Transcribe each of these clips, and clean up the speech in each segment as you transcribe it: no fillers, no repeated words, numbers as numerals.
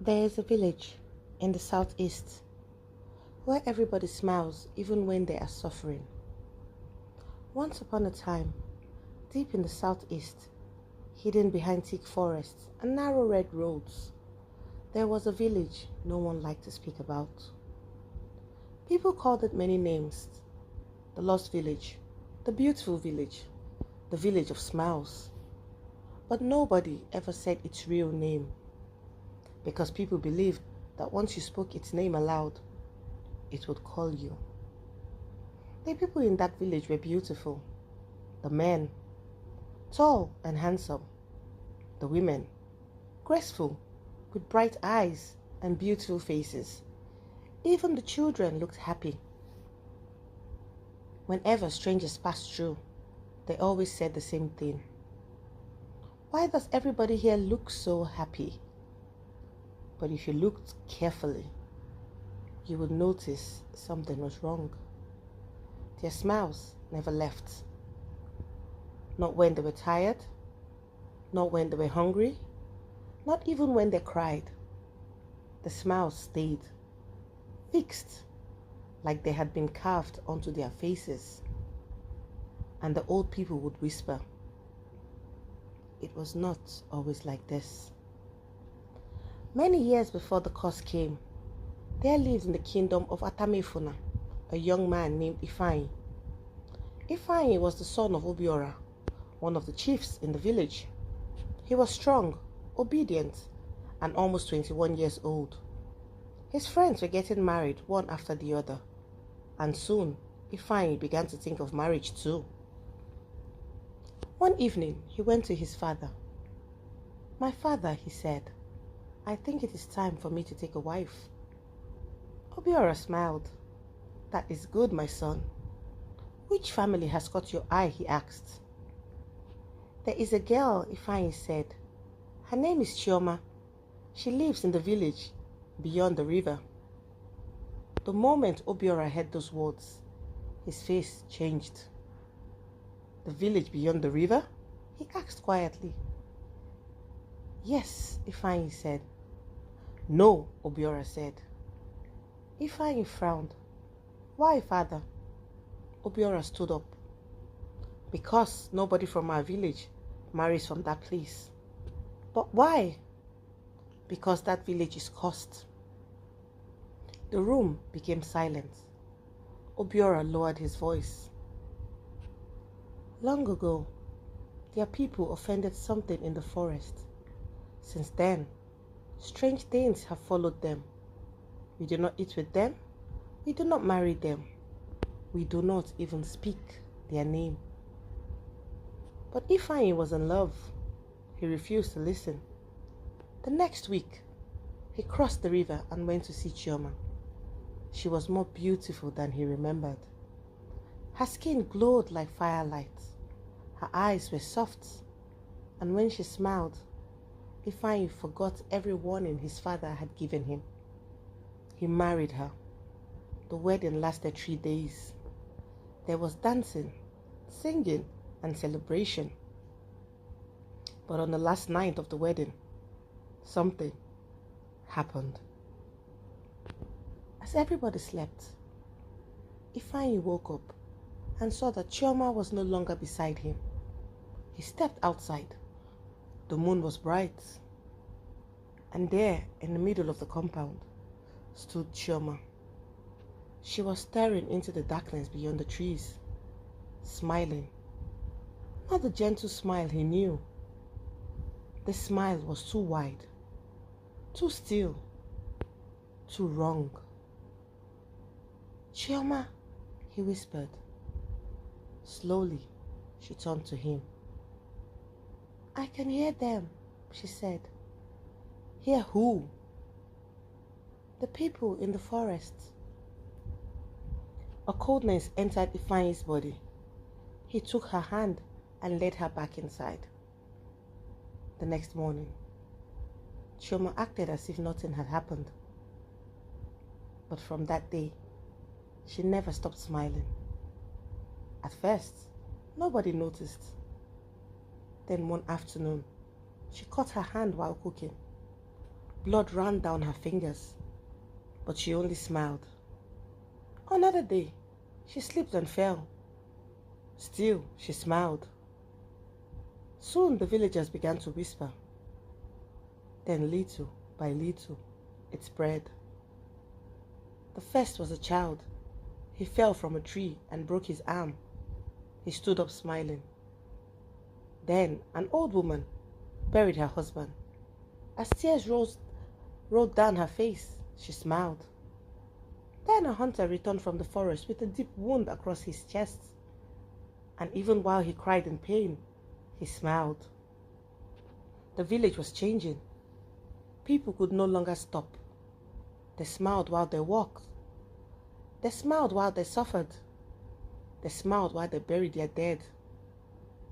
There is a village in the southeast where everybody smiles even when they are suffering. Once upon a time, deep in the southeast, hidden behind thick forests and narrow red roads, there was a village no one liked to speak about. People called it many names: the lost village, the beautiful village, the village of smiles. But nobody ever said its real name because people believed that once you spoke its name aloud, it would call you. The people in that village were beautiful. The men, tall and handsome. The women, graceful, with bright eyes and beautiful faces. Even the children looked happy. Whenever strangers passed through, they always said the same thing. Why does everybody here look so happy? But if you looked carefully, you would notice something was wrong. Their smiles never left. Not when they were tired, not when they were hungry, not even when they cried. The smiles stayed, fixed, like they had been carved onto their faces. And the old people would whisper, "It was not always like this." Many years before the curse came, there lived in the kingdom of Atamefuna a young man named Ifeanyi. Ifeanyi was the son of Obiora, one of the chiefs in the village. He was strong, obedient, and almost 21 years old. His friends were getting married one after the other, and soon Ifeanyi began to think of marriage too. One evening, he went to his father. "My father," he said, "I think it is time for me to take a wife." Obiora smiled. "That is good, my son. Which family has caught your eye?" he asked. "There is a girl," Ifeanyi said. "Her name is Chioma. She lives in the village beyond the river." The moment Obiora heard those words, his face changed. "The village beyond the river?" he asked quietly. "Yes," Ifeanyi said. "No," Obiora said. Ifeanyi frowned. "Why, father?" Obiora stood up. "Because nobody from our village marries from that place." "But why?" "Because that village is cursed." The room became silent. Obiora lowered his voice. "Long ago, their people offended something in the forest. Since then, strange things have followed them. We do not eat with them. We do not marry them. We do not even speak their name." But Ifeanyi was in love. He refused to listen. The next week, he crossed the river and went to see Chioma. She was more beautiful than he remembered. Her skin glowed like firelight. Her eyes were soft. And when she smiled, Ifeanyi forgot every warning his father had given him. He married her. The wedding lasted 3 days. There was dancing, singing, and celebration. But on the last night of the wedding, something happened. As everybody slept, Ifeanyi woke up and saw that Chioma was no longer beside him. He stepped outside. The moon was bright. And there, in the middle of the compound, stood Chioma. She was staring into the darkness beyond the trees, smiling. Not the gentle smile he knew. The smile was too wide, too still, too wrong. "Chioma," he whispered. Slowly, she turned to him. "I can hear them," she said. "Hear who?" "The people in the forest." A coldness entered Ifeanyi's body. He took her hand and led her back inside. The next morning, Chioma acted as if nothing had happened. But from that day, she never stopped smiling. At first, nobody noticed. Then one afternoon, she cut her hand while cooking. Blood ran down her fingers, but she only smiled. Another day, she slipped and fell. Still, she smiled. Soon the villagers began to whisper. Then little by little, it spread. The first was a child. He fell from a tree and broke his arm. He stood up smiling. Then an old woman buried her husband. As tears rolled down her face, she smiled. Then a hunter returned from the forest with a deep wound across his chest. And even while he cried in pain, he smiled. The village was changing. People could no longer stop. They smiled while they walked. They smiled while they suffered. They smiled while they buried their dead.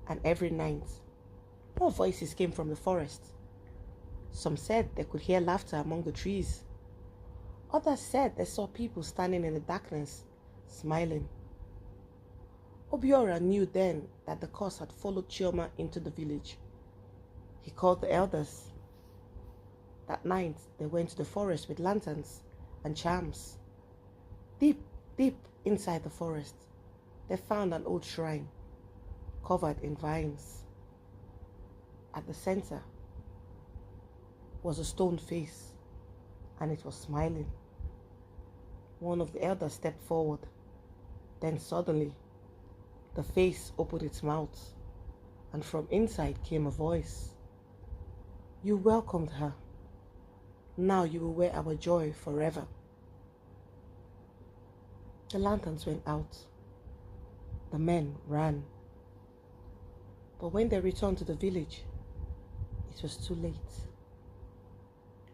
And every night, more voices came from the forest. Some said they could hear laughter among the trees. Others said they saw people standing in the darkness, smiling. Obiora knew then that the curse had followed Chioma into the village. He called the elders. That night, they went to the forest with lanterns and charms. Deep, deep inside the forest, they found an old shrine covered in vines. At the center was a stone face, and it was smiling. One of the elders stepped forward. Then suddenly, the face opened its mouth, and from inside came a voice. You welcomed her. Now you will wear our joy forever. The lanterns went out. The men ran. But when they returned to the village, it was too late.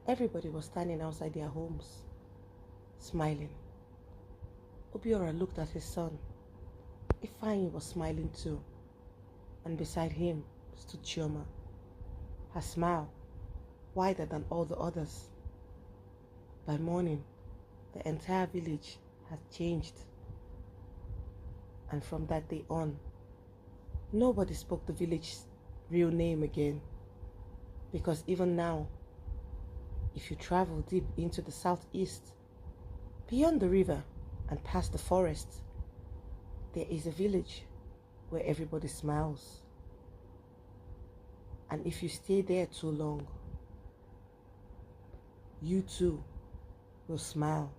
Everybody was standing outside their homes, smiling. Obiora looked at his son. Ifeanyi was smiling too, and beside him stood Chioma, her smile wider than all the others. By morning, the entire village had changed, and from that day on, nobody spoke the village's real name again, because even now, if you travel deep into the southeast, beyond the river and past the forest, there is a village where everybody smiles. And if you stay there too long, you too will smile.